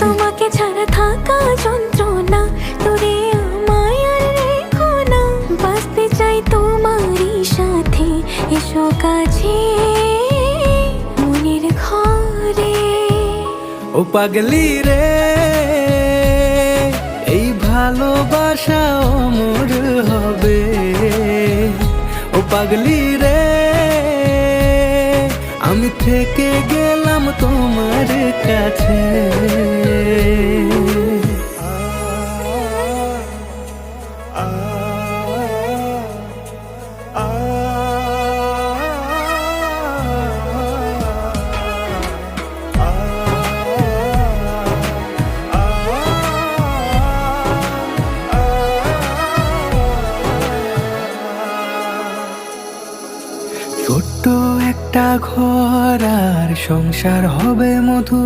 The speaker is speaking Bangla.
তোমাকে ছাড়া থাকা যন্ত্রণা, তোরে আমায় আর রেখো না। বাঁচতে চাই তোমারই সাথে, এসো কাছে মনের ঘরে। ও পাগলি রে, এই ভালোবাসা অমর হবে। ও পাগলি রে, আমি থেকে গেলাম তোমার কাছে। ছোট্ট একটা ঘর আর সংসার হবে মধু।